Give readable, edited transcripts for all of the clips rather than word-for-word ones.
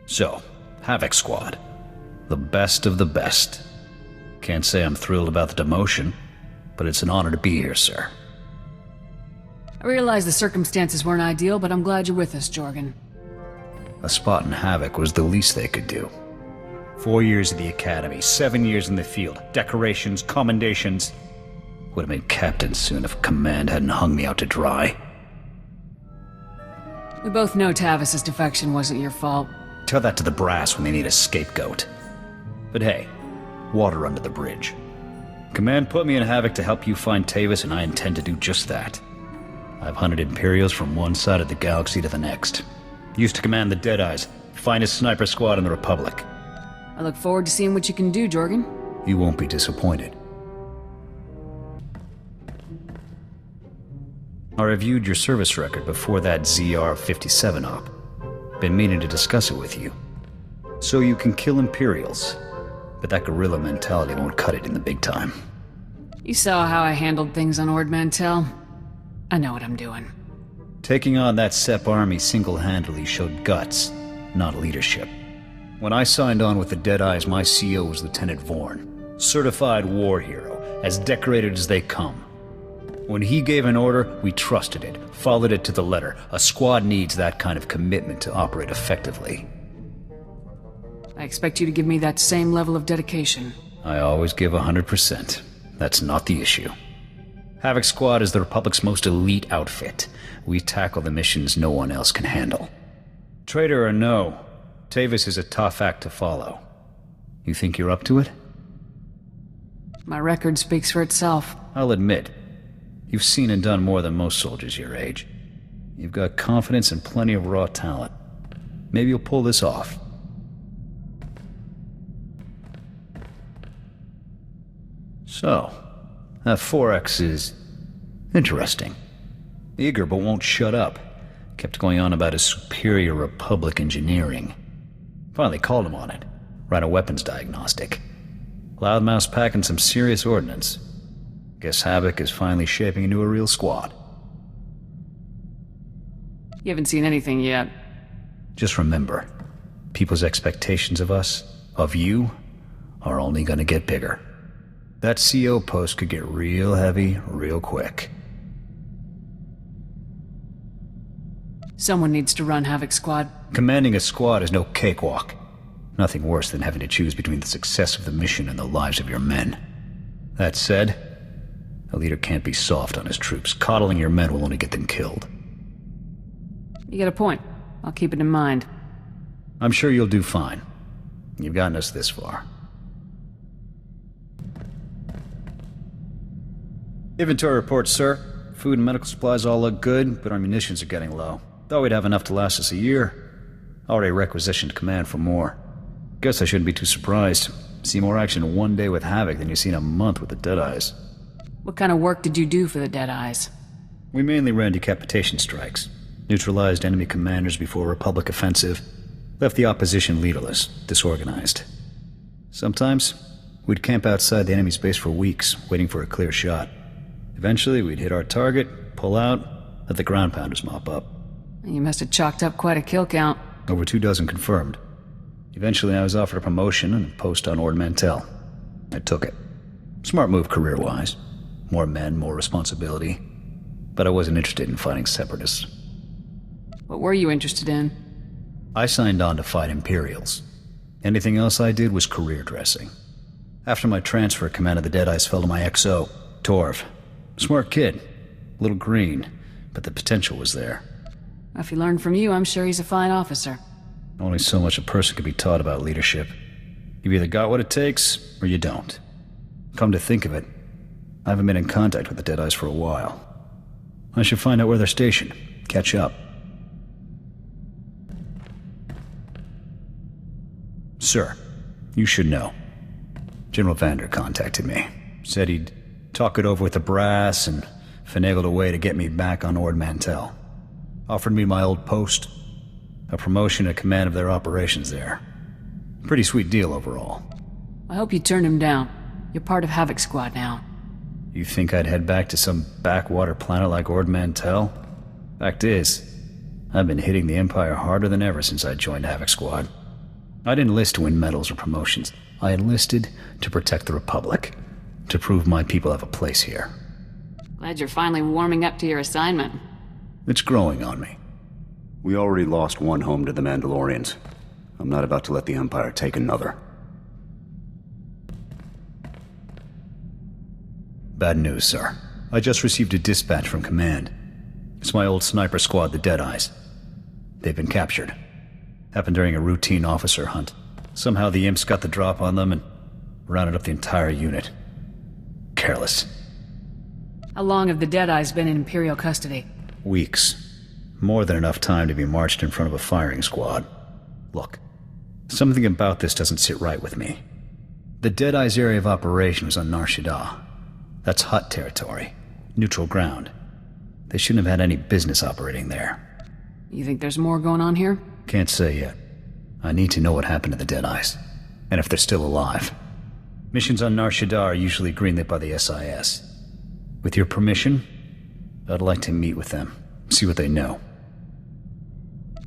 So, Havoc Squad. The best of the best. Can't say I'm thrilled about the demotion, but it's an honor to be here, sir. I realize the circumstances weren't ideal, but I'm glad you're with us, Jorgan. A spot in Havoc was the least they could do. 4 years at the academy, 7 years in the field, decorations, commendations. Would have been captain soon if command hadn't hung me out to dry. We both know Tavis's defection wasn't your fault. Tell that to the brass when they need a scapegoat. But hey, water under the bridge. Command put me in Havoc to help you find Tavis, and I intend to do just that. I've hunted Imperials from one side of the galaxy to the next. Used to command the Deadeyes, finest sniper squad in the Republic. I look forward to seeing what you can do, Jorgan. You won't be disappointed. I reviewed your service record before that ZR-57 op. Been meaning to discuss it with you. So you can kill Imperials, but that guerrilla mentality won't cut it in the big time. You saw how I handled things on Ord Mantell. I know what I'm doing. Taking on that SEP army single-handedly showed guts, not leadership. When I signed on with the Deadeyes, my CO was Lieutenant Vorn. Certified war hero, as decorated as they come. When he gave an order, we trusted it, followed it to the letter. A squad needs that kind of commitment to operate effectively. I expect you to give me that same level of dedication. I always give 100%. That's not the issue. Havoc Squad is the Republic's most elite outfit. We tackle the missions no one else can handle. Traitor or no, Tavis is a tough act to follow. You think you're up to it? My record speaks for itself. I'll admit, you've seen and done more than most soldiers your age. You've got confidence and plenty of raw talent. Maybe you'll pull this off. So, that 4X is interesting. Eager but won't shut up. Kept going on about his superior Republic engineering. Finally called him on it. Ran a weapons diagnostic. Loudmouth's packing some serious ordnance. Guess Havoc is finally shaping into a real squad. You haven't seen anything yet. Just remember, people's expectations of us, of you, are only gonna get bigger. That CO post could get real heavy, real quick. Someone needs to run Havoc Squad. Commanding a squad is no cakewalk. Nothing worse than having to choose between the success of the mission and the lives of your men. That said, a leader can't be soft on his troops. Coddling your men will only get them killed. You get a point. I'll keep it in mind. I'm sure you'll do fine. You've gotten us this far. Inventory report, sir. Food and medical supplies all look good, but our munitions are getting low. Thought we'd have enough to last us a year. Already requisitioned command for more. Guess I shouldn't be too surprised. See more action in one day with Havoc than you see in a month with the Deadeyes. What kind of work did you do for the Deadeyes? We mainly ran decapitation strikes. Neutralized enemy commanders before Republic offensive. Left the opposition leaderless, disorganized. Sometimes, we'd camp outside the enemy's base for weeks, waiting for a clear shot. Eventually, we'd hit our target, pull out, let the ground pounders mop up. You must have chalked up quite a kill count. Over 24 confirmed. Eventually, I was offered a promotion and a post on Ord Mantell. I took it. Smart move career-wise. More men, more responsibility. But I wasn't interested in fighting separatists. What were you interested in? I signed on to fight Imperials. Anything else I did was career dressing. After my transfer, command of the Deadeyes fell to my XO, Torv. Smart kid. A little green, but the potential was there. If he learned from you, I'm sure he's a fine officer. Only so much a person can be taught about leadership. You've either got what it takes, or you don't. Come to think of it, I haven't been in contact with the Deadeyes for a while. I should find out where they're stationed. Catch up. Sir, you should know. General Vander contacted me. Said he'd talk it over with the brass and finagled a way to get me back on Ord Mantell. Offered me my old post, a promotion and command of their operations there. Pretty sweet deal overall. I hope you turned him down. You're part of Havoc Squad now. You think I'd head back to some backwater planet like Ord Mantell? Fact is, I've been hitting the Empire harder than ever since I joined Havoc Squad. I didn't enlist to win medals or promotions. I enlisted to protect the Republic, to prove my people have a place here. Glad you're finally warming up to your assignment. It's growing on me. We already lost one home to the Mandalorians. I'm not about to let the Empire take another. Bad news, sir. I just received a dispatch from Command. It's my old sniper squad, the Deadeyes. They've been captured. Happened during a routine officer hunt. Somehow the imps got the drop on them and rounded up the entire unit. Careless. How long have the Deadeyes been in Imperial custody? Weeks. More than enough time to be marched in front of a firing squad. Look, something about this doesn't sit right with me. The Deadeyes' area of operation was on Nar Shaddaa. That's Hutt territory. Neutral ground. They shouldn't have had any business operating there. You think there's more going on here? Can't say yet. I need to know what happened to the Deadeyes, and if they're still alive. Missions on Nar Shaddaa are usually greenlit by the SIS. With your permission, I'd like to meet with them, see what they know.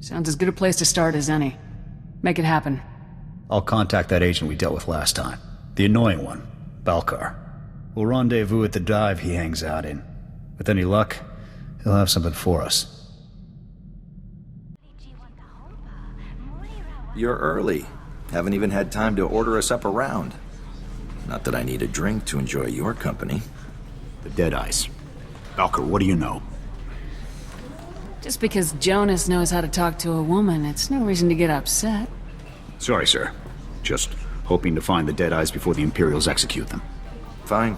Sounds as good a place to start as any. Make it happen. I'll contact that agent we dealt with last time. The annoying one, Balkar. We'll rendezvous at the dive he hangs out in. With any luck, he'll have something for us. You're early. Haven't even had time to order us up a round. Not that I need a drink to enjoy your company. The Deadeyes. Valkyr, what do you know? Just because Jonas knows how to talk to a woman, it's no reason to get upset. Sorry, sir. Just hoping to find the Deadeyes before the Imperials execute them. Fine.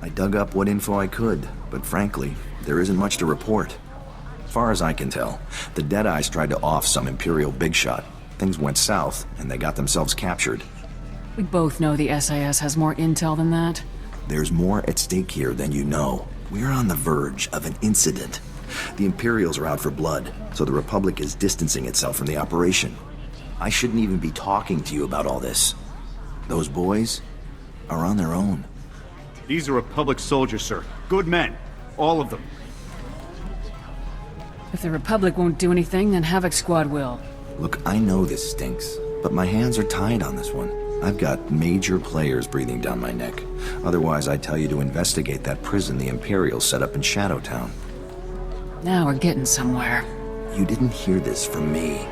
I dug up what info I could, but frankly, there isn't much to report. As far as I can tell, the Deadeyes tried to off some Imperial big shot. Things went south, and they got themselves captured. We both know the SIS has more intel than that. There's more at stake here than you know. We're on the verge of an incident. The Imperials are out for blood, so the Republic is distancing itself from the operation. I shouldn't even be talking to you about all this. Those boys are on their own. These are Republic soldiers, sir. Good men. All of them. If the Republic won't do anything, then Havoc Squad will. Look, I know this stinks, but my hands are tied on this one. I've got major players breathing down my neck. Otherwise, I'd tell you to investigate that prison the Imperials set up in Shadowtown. Now we're getting somewhere. You didn't hear this from me.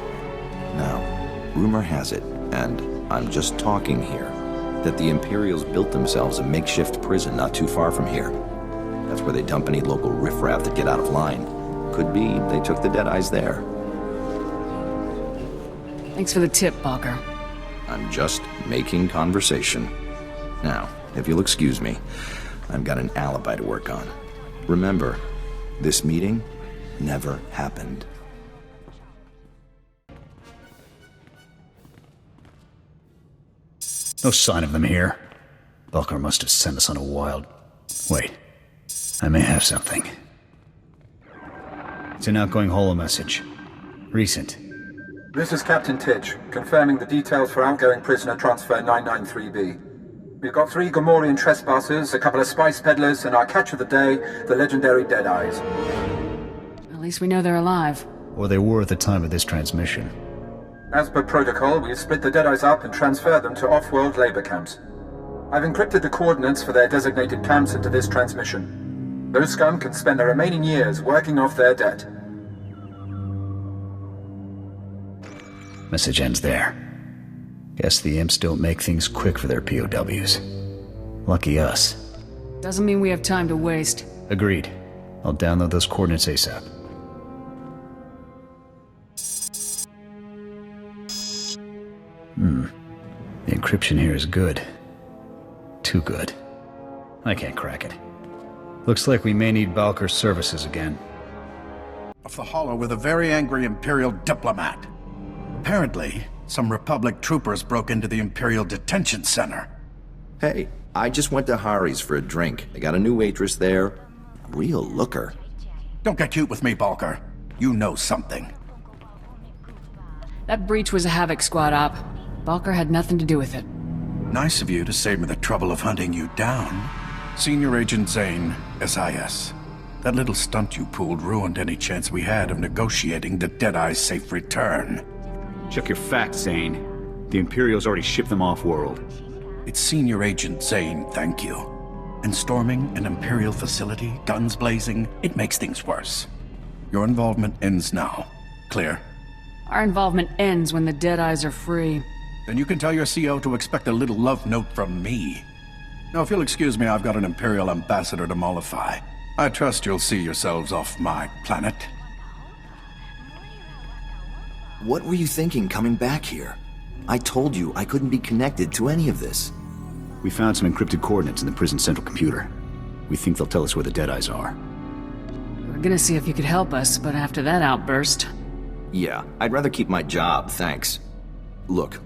Now, rumor has it, and I'm just talking here, that the Imperials built themselves a makeshift prison not too far from here. That's where they dump any local riffraff that get out of line. Could be they took the Deadeyes there. Thanks for the tip, Balkar. I'm just making conversation. Now, if you'll excuse me, I've got an alibi to work on. Remember, this meeting never happened. No sign of them here. Balkar must have sent us on a wild... Wait. I may have something. It's an outgoing holo message. Recent. This is Captain Titch, confirming the details for outgoing prisoner transfer 993B. We've got 3 Gamorrean trespassers, a couple of spice peddlers, and our catch of the day, the legendary Deadeyes. At least we know they're alive. Or they were at the time of this transmission. As per protocol, we've split the Deadeyes up and transferred them to off-world labor camps. I've encrypted the coordinates for their designated camps into this transmission. Those scum can spend their remaining years working off their debt. Message ends there. Guess the imps don't make things quick for their POWs. Lucky us. Doesn't mean we have time to waste. Agreed. I'll download those coordinates ASAP. The encryption here is good. Too good. I can't crack it. Looks like we may need Balkar's services again. Off the hollow with a very angry Imperial diplomat. Apparently, some Republic troopers broke into the Imperial Detention Center. Hey, I just went to Hari's for a drink. They got a new waitress there. A real looker. Don't get cute with me, Balkar. You know something. That breach was a Havoc Squad op. Balkar had nothing to do with it. Nice of you to save me the trouble of hunting you down. Senior Agent Zane, SIS. That little stunt you pulled ruined any chance we had of negotiating the Deadeye's safe return. Check your facts, Zane. The Imperials already shipped them off-world. It's Senior Agent Zane, thank you. And storming an Imperial facility, guns blazing, it makes things worse. Your involvement ends now. Clear? Our involvement ends when the Deadeyes are free. Then you can tell your CO to expect a little love note from me. Now, if you'll excuse me, I've got an Imperial ambassador to mollify. I trust you'll see yourselves off my planet. What were you thinking coming back here? I told you I couldn't be connected to any of this. We found some encrypted coordinates in the prison central computer. We think they'll tell us where the Deadeyes are. We were gonna see if you could help us, but after that outburst... Yeah, I'd rather keep my job, thanks. Look,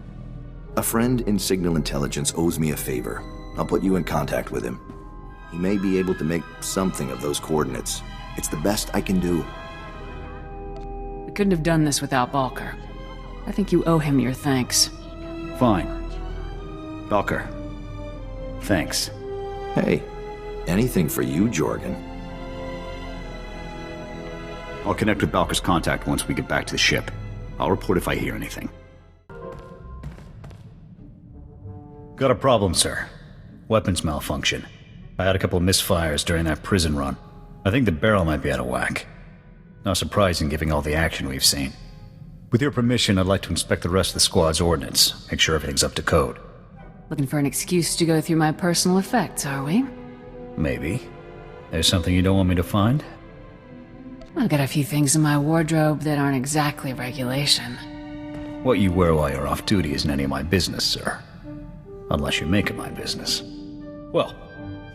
a friend in signal intelligence owes me a favor. I'll put you in contact with him. He may be able to make something of those coordinates. It's the best I can do. We couldn't have done this without Balker. I think you owe him your thanks. Fine. Balker. Thanks. Hey, anything for you, Jorgan. I'll connect with Balker's contact once we get back to the ship. I'll report if I hear anything. Got a problem, sir. Weapons malfunction. I had a couple of misfires during that prison run. I think the barrel might be out of whack. Not surprising given all the action we've seen. With your permission, I'd like to inspect the rest of the squad's ordnance, make sure everything's up to code. Looking for an excuse to go through my personal effects, are we? Maybe. There's something you don't want me to find? I've got a few things in my wardrobe that aren't exactly regulation. What you wear while you're off duty isn't any of my business, sir. Unless you make it my business. Well,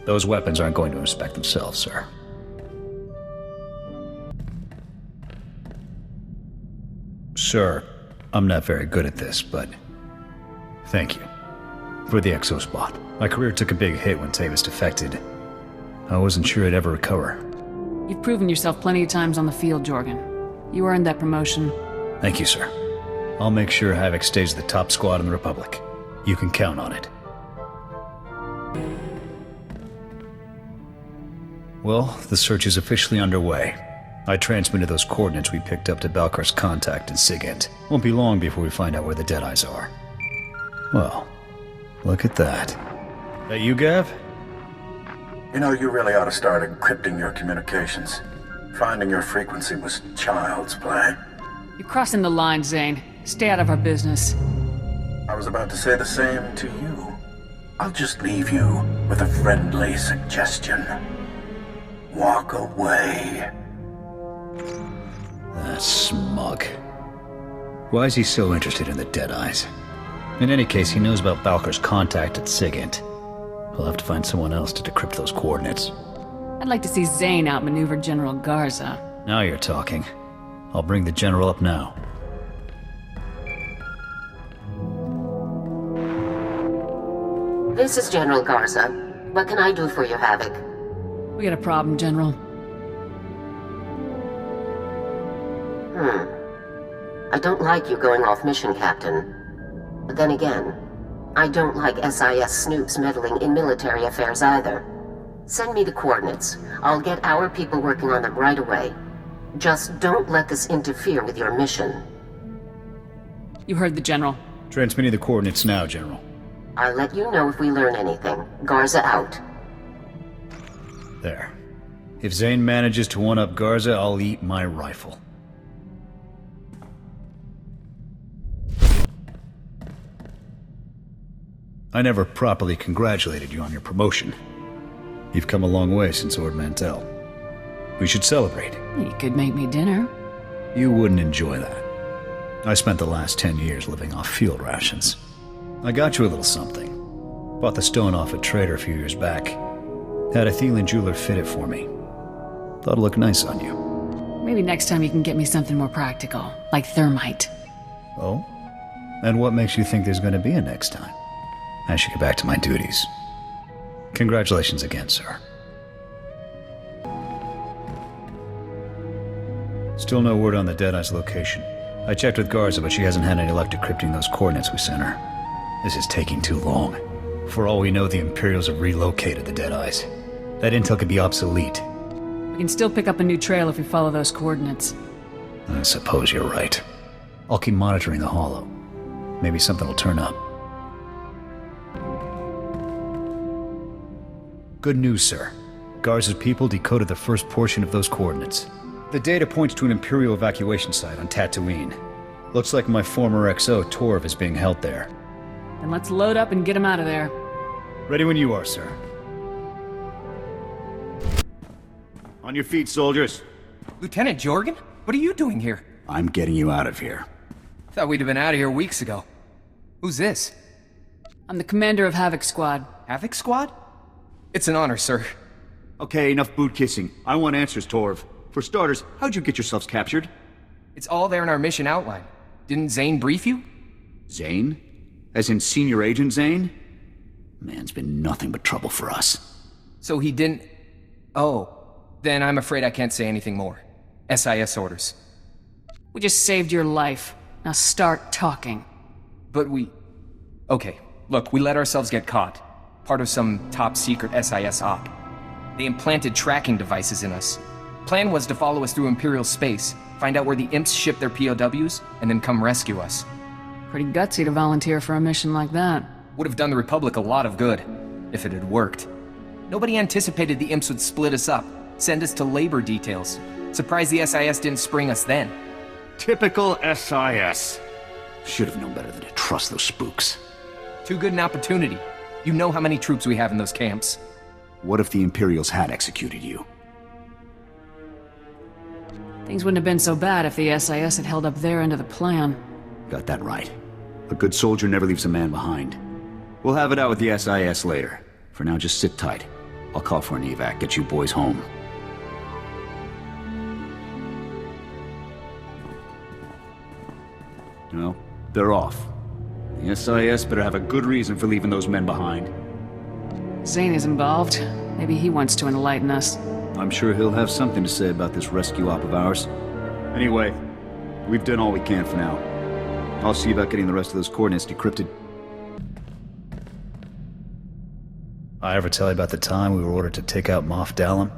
those weapons aren't going to inspect themselves, sir. Sir, I'm not very good at this, but thank you for the exospot. My career took a big hit when Tavis defected. I wasn't sure I'd ever recover. You've proven yourself plenty of times on the field, Jorgan. You earned that promotion. Thank you, sir. I'll make sure Havoc stays the top squad in the Republic. You can count on it. Well, the search is officially underway. I transmitted those coordinates we picked up to Balkar's contact in Sigint. Won't be long before we find out where the Deadeyes are. Well, look at that. That you, Gav? You know, you really ought to start encrypting your communications. Finding your frequency was child's play. You're crossing the line, Zane. Stay out of our business. I was about to say the same to you. I'll just leave you with a friendly suggestion. Walk away. That smug. Why is he so interested in the Deadeyes? In any case, he knows about Balkar's contact at Sigint. We'll have to find someone else to decrypt those coordinates. I'd like to see Zane outmaneuver General Garza. Now you're talking. I'll bring the General up now. This is General Garza. What can I do for you, Havoc? We got a problem, General. I don't like you going off mission, Captain. But then again, I don't like SIS snoops meddling in military affairs either. Send me the coordinates. I'll get our people working on them right away. Just don't let this interfere with your mission. You heard the General. Transmitting the coordinates now, General. I'll let you know if we learn anything. Garza out. There. If Zane manages to one-up Garza, I'll eat my rifle. I never properly congratulated you on your promotion. You've come a long way since Ord Mantell. We should celebrate. You could make me dinner. You wouldn't enjoy that. I spent the last 10 years living off field rations. I got you a little something. Bought the stone off a trader a few years back. Had a Thielen jeweler fit it for me. Thought it looked nice on you. Maybe next time you can get me something more practical, like thermite. Oh? And what makes you think there's going to be a next time? I should get back to my duties. Congratulations again, sir. Still no word on the Deadeye's location. I checked with Garza, but she hasn't had any luck decrypting those coordinates we sent her. This is taking too long. For all we know, the Imperials have relocated the Deadeyes. That intel could be obsolete. We can still pick up a new trail if we follow those coordinates. I suppose you're right. I'll keep monitoring the hollow. Maybe something will turn up. Good news, sir. Garza's people decoded the first portion of those coordinates. The data points to an Imperial evacuation site on Tatooine. Looks like my former XO, Torv, is being held there. Then let's load up and get him out of there. Ready when you are, sir. On your feet, soldiers. Lieutenant Jorgan? What are you doing here? I'm getting you out of here. Thought we'd have been out of here weeks ago. Who's this? I'm the commander of Havoc Squad. Havoc Squad? It's an honor, sir. Okay, enough boot kissing. I want answers, Torv. For starters, how'd you get yourselves captured? It's all there in our mission outline. Didn't Zane brief you? Zane? As in Senior Agent Zane? Man's been nothing but trouble for us. So he didn't... Oh. Then I'm afraid I can't say anything more. SIS orders. We just saved your life. Now start talking. But we... Okay, look, we let ourselves get caught. Part of some top-secret SIS op. They implanted tracking devices in us. Plan was to follow us through Imperial space, find out where the imps ship their POWs, and then come rescue us. Pretty gutsy to volunteer for a mission like that. Would have done the Republic a lot of good, if it had worked. Nobody anticipated the imps would split us up, send us to labor details. Surprised the SIS didn't spring us then. Typical SIS. Should have known better than to trust those spooks. Too good an opportunity. You know how many troops we have in those camps. What if the Imperials had executed you? Things wouldn't have been so bad if the SIS had held up their end of the plan. Got that right. A good soldier never leaves a man behind. We'll have it out with the SIS later. For now, just sit tight. I'll call for an evac, get you boys home. Well, they're off. The SIS better have a good reason for leaving those men behind. Zane is involved. Maybe he wants to enlighten us. I'm sure he'll have something to say about this rescue op of ours. Anyway, we've done all we can for now. I'll see about getting the rest of those coordinates decrypted. I ever tell you about the time we were ordered to take out Moff Dallam?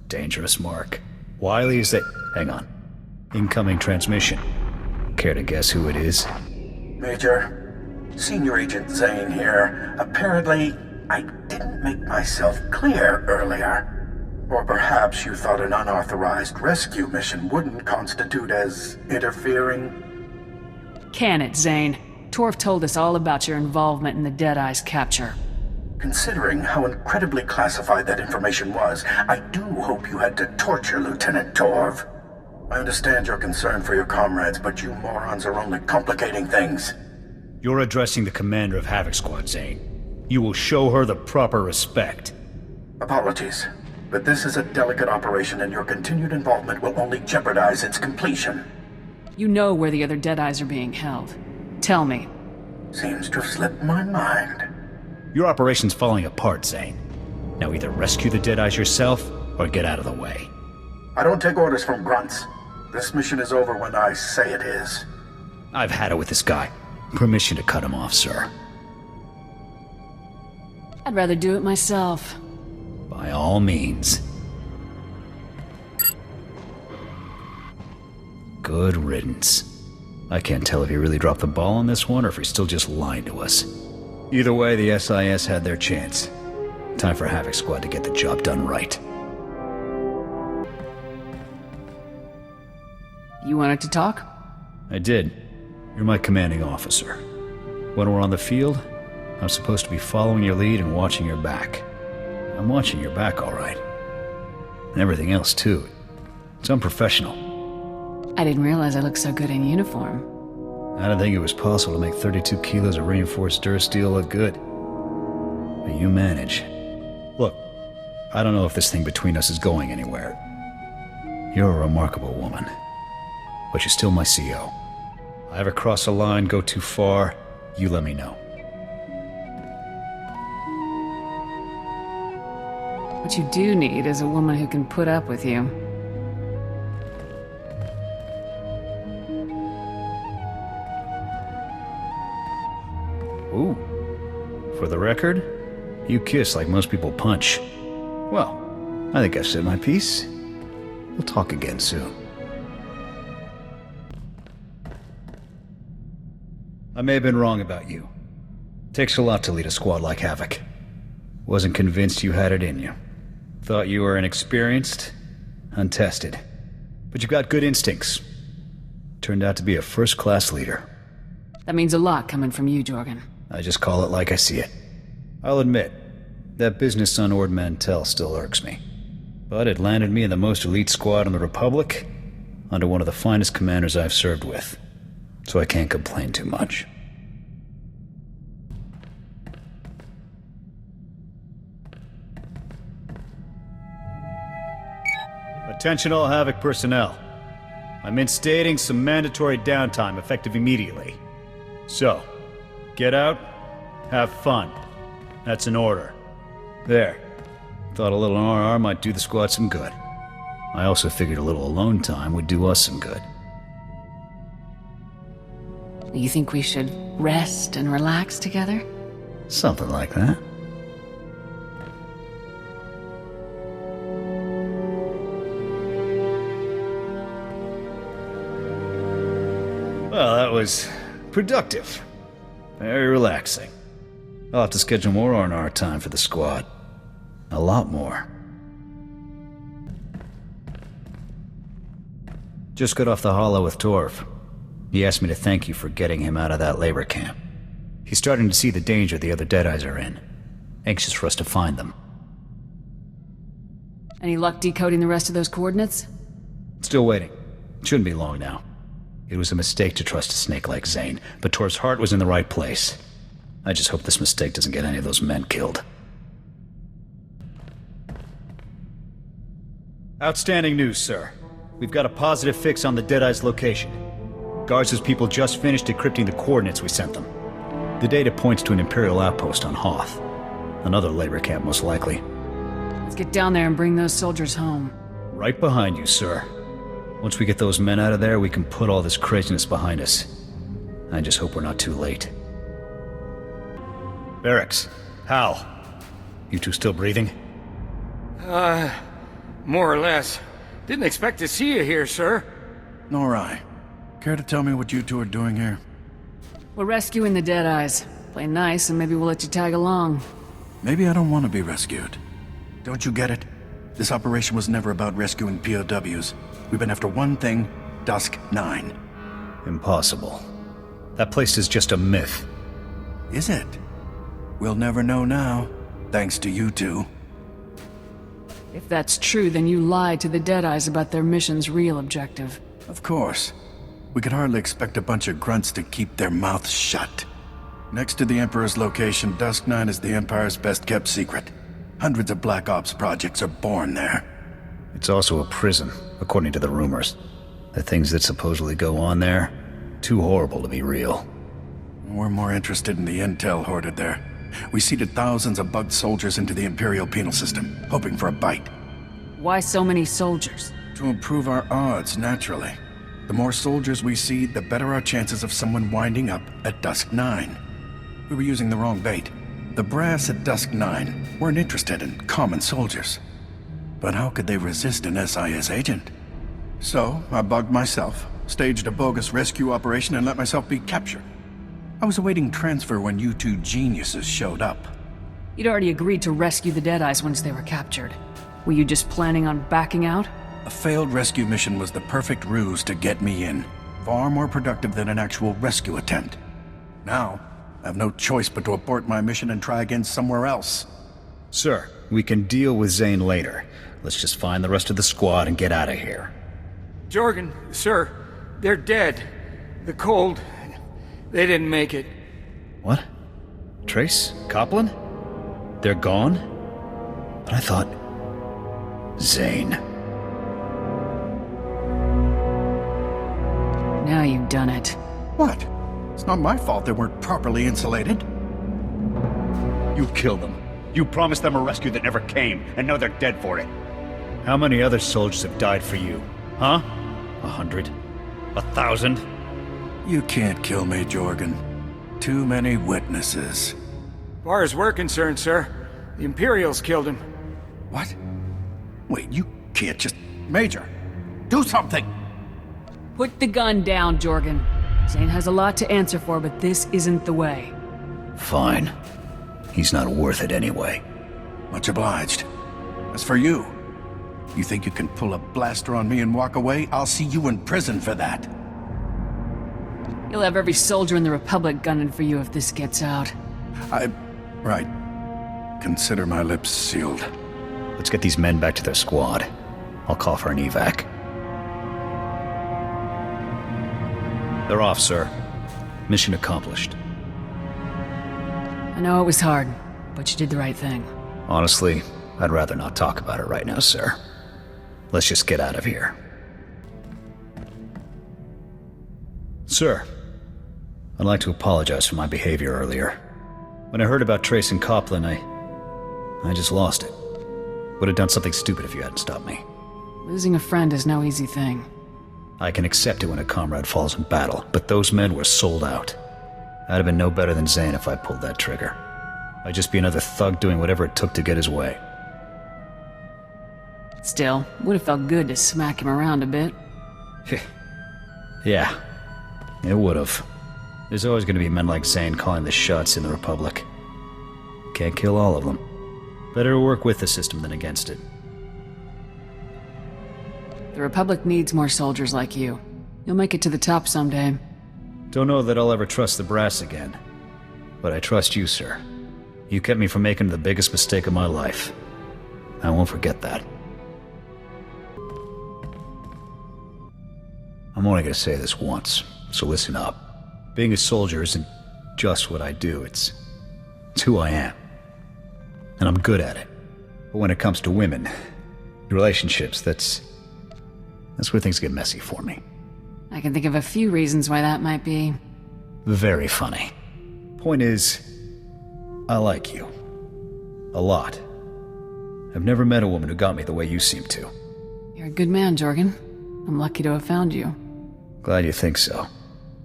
Dangerous mark. Wiley is that... Hang on. Incoming transmission. Care to guess who it is? Major, Senior Agent Zane here. Apparently, I didn't make myself clear earlier. Or perhaps you thought an unauthorized rescue mission wouldn't constitute as interfering? Can it, Zane? Torv told us all about your involvement in the Deadeye's capture. Considering how incredibly classified that information was, I do hope you had to torture Lieutenant Torv. I understand your concern for your comrades, but you morons are only complicating things. You're addressing the commander of Havoc Squad, Zane. You will show her the proper respect. Apologies, but this is a delicate operation and your continued involvement will only jeopardize its completion. You know where the other Deadeyes are being held. Tell me. Seems to have slipped my mind. Your operation's falling apart, Zane. Now either rescue the Deadeyes yourself, or get out of the way. I don't take orders from grunts. This mission is over when I say it is. I've had it with this guy. Permission to cut him off, sir. I'd rather do it myself. By all means. Good riddance. I can't tell if he really dropped the ball on this one or if he's still just lying to us. Either way, the SIS had their chance. Time for Havoc Squad to get the job done right. You wanted to talk? I did. You're my commanding officer. When we're on the field, I'm supposed to be following your lead and watching your back. I'm watching your back, all right. And everything else, too. It's unprofessional. I didn't realize I looked so good in uniform. I didn't think it was possible to make 32 kilos of reinforced durasteel look good. But you manage. Look, I don't know if this thing between us is going anywhere. You're a remarkable woman. But you're still my CO. I ever cross a line, go too far, you let me know. What you do need is a woman who can put up with you. Ooh. For the record, you kiss like most people punch. Well, I think I've said my piece. We'll talk again soon. I may have been wrong about you. Takes a lot to lead a squad like Havoc. Wasn't convinced you had it in you. Thought you were inexperienced, untested. But you've got good instincts. Turned out to be a first-class leader. That means a lot coming from you, Jorgan. I just call it like I see it. I'll admit, that business on Ord Mantell still irks me. But it landed me in the most elite squad in the Republic, under one of the finest commanders I've served with. So I can't complain too much. Attention all Havoc personnel. I'm instating some mandatory downtime effective immediately. So, get out, have fun. That's an order. There. Thought a little RR might do the squad some good. I also figured a little alone time would do us some good. You think we should rest and relax together? Something like that. Well, that was productive. Very relaxing. I'll have to schedule more R&R time for the squad. A lot more. Just got off the holo with Torf. He asked me to thank you for getting him out of that labor camp. He's starting to see the danger the other Deadeyes are in. Anxious for us to find them. Any luck decoding the rest of those coordinates? Still waiting. Shouldn't be long now. It was a mistake to trust a snake like Zane, but Torf's heart was in the right place. I just hope this mistake doesn't get any of those men killed. Outstanding news, sir. We've got a positive fix on the Deadeye's location. Garza's people just finished decrypting the coordinates we sent them. The data points to an Imperial outpost on Hoth. Another labor camp, most likely. Let's get down there and bring those soldiers home. Right behind you, sir. Once we get those men out of there, we can put all this craziness behind us. I just hope we're not too late. Barracks, Hal. You two still breathing? More or less. Didn't expect to see you here, sir. Nor I. Care to tell me what you two are doing here? We're rescuing the Deadeyes. Play nice and maybe we'll let you tag along. Maybe I don't want to be rescued. Don't you get it? This operation was never about rescuing POWs. We've been after one thing, Dusk 9. Impossible. That place is just a myth. Is it? We'll never know now, thanks to you two. If that's true, then you lied to the Deadeyes about their mission's real objective. Of course. We could hardly expect a bunch of grunts to keep their mouths shut. Next to the Emperor's location, Dusk 9 is the Empire's best-kept secret. Hundreds of Black Ops projects are born there. It's also a prison, according to the rumors. The things that supposedly go on there, too horrible to be real. We're more interested in the intel hoarded there. We seeded thousands of bugged soldiers into the Imperial penal system, hoping for a bite. Why so many soldiers? To improve our odds, naturally. The more soldiers we seed, the better our chances of someone winding up at Dusk 9. We were using the wrong bait. The brass at Dusk 9 weren't interested in common soldiers. But how could they resist an SIS agent? So, I bugged myself, staged a bogus rescue operation, and let myself be captured. I was awaiting transfer when you two geniuses showed up. You'd already agreed to rescue the Deadeyes once they were captured. Were you just planning on backing out? A failed rescue mission was the perfect ruse to get me in. Far more productive than an actual rescue attempt. Now, I have no choice but to abort my mission and try again somewhere else. Sir, we can deal with Zane later. Let's just find the rest of the squad and get out of here. Jorgan, sir, they're dead. The cold. They didn't make it. What? Trace? Copland? They're gone? But I thought... Zane. Now you've done it. What? It's not my fault they weren't properly insulated. You killed them. You promised them a rescue that never came, and now they're dead for it. How many other soldiers have died for you? Huh? 100? 1,000? You can't kill me, Jorgan. Too many witnesses. Far as we're concerned, sir, the Imperials killed him. What? Wait, you can't just... Major, do something! Put the gun down, Jorgan. Zane has a lot to answer for, but this isn't the way. Fine. He's not worth it anyway. Much obliged. As for you, you think you can pull a blaster on me and walk away? I'll see you in prison for that. You'll have every soldier in the Republic gunning for you if this gets out. Right. Consider my lips sealed. Let's get these men back to their squad. I'll call for an evac. They're off, sir. Mission accomplished. I know it was hard, but you did the right thing. Honestly, I'd rather not talk about it right now, sir. Let's just get out of here. Sir, I'd like to apologize for my behavior earlier. When I heard about Trace and Copland, I just lost it. Would have done something stupid if you hadn't stopped me. Losing a friend is no easy thing. I can accept it when a comrade falls in battle, but those men were sold out. I'd have been no better than Zane if I pulled that trigger. I'd just be another thug doing whatever it took to get his way. Still, would have felt good to smack him around a bit. Yeah, it would have. There's always going to be men like Zane calling the shots in the Republic. Can't kill all of them. Better work with the system than against it. The Republic needs more soldiers like you. You'll make it to the top someday. Don't know that I'll ever trust the brass again. But I trust you, sir. You kept me from making the biggest mistake of my life. I won't forget that. I'm only going to say this once, so listen up. Being a soldier isn't just what I do, it's who I am. And I'm good at it. But when it comes to women, relationships, that's where things get messy for me. I can think of a few reasons why that might be. Very funny. Point is, I like you. A lot. I've never met a woman who got me the way you seem to. You're a good man, Jorgan. I'm lucky to have found you. Glad you think so.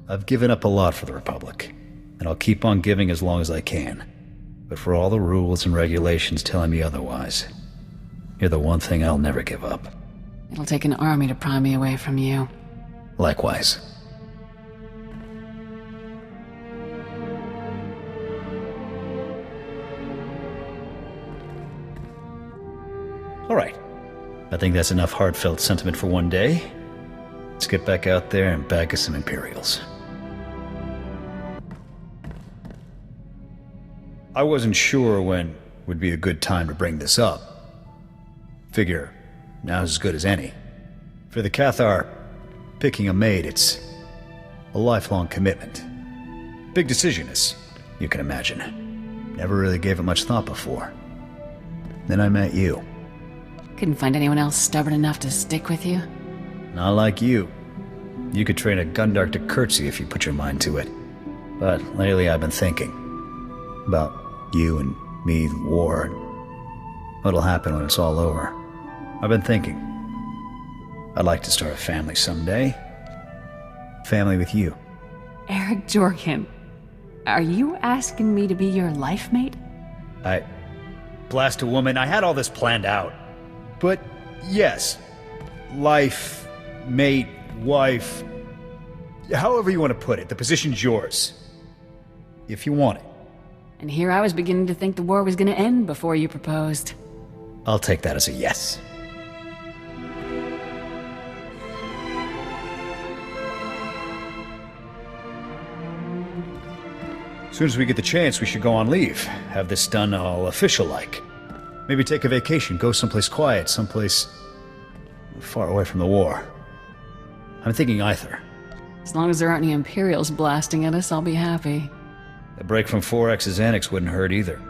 I've given up a lot for the Republic, and I'll keep on giving as long as I can. But for all the rules and regulations telling me otherwise, you're the one thing I'll never give up. It'll take an army to pry me away from you. Likewise. All right. I think that's enough heartfelt sentiment for one day. Let's get back out there and bag us some Imperials. I wasn't sure when would be a good time to bring this up. Figure, now's as good as any. For the Cathar, picking a maid, it's a lifelong commitment. Big decision, as you can imagine. Never really gave it much thought before. Then I met you. Couldn't find anyone else stubborn enough to stick with you? Not like you. You could train a Gundar to curtsy if you put your mind to it. But lately I've been thinking about you and me, the war, and what'll happen when it's all over. I've been thinking I'd like to start a family someday. Family with you. Aric Jorgan, are you asking me to be your life mate? Blast a woman, I had all this planned out. But yes, life, mate, wife, however you want to put it, the position's yours. If you want it. And here I was beginning to think the war was going to end before you proposed. I'll take that as a yes. As soon as we get the chance, we should go on leave. Have this done all official-like. Maybe take a vacation, go someplace quiet, someplace far away from the war. I'm thinking either. As long as there aren't any Imperials blasting at us, I'll be happy. A break from 4X's annex wouldn't hurt either.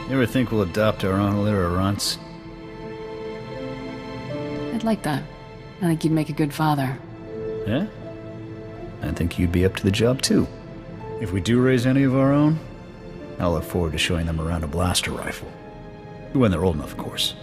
You ever think we'll adopt our own litter of runts? I'd like that. I think you'd make a good father. Yeah? I think you'd be up to the job too. If we do raise any of our own, I'll look forward to showing them around a blaster rifle. When they're old enough, of course.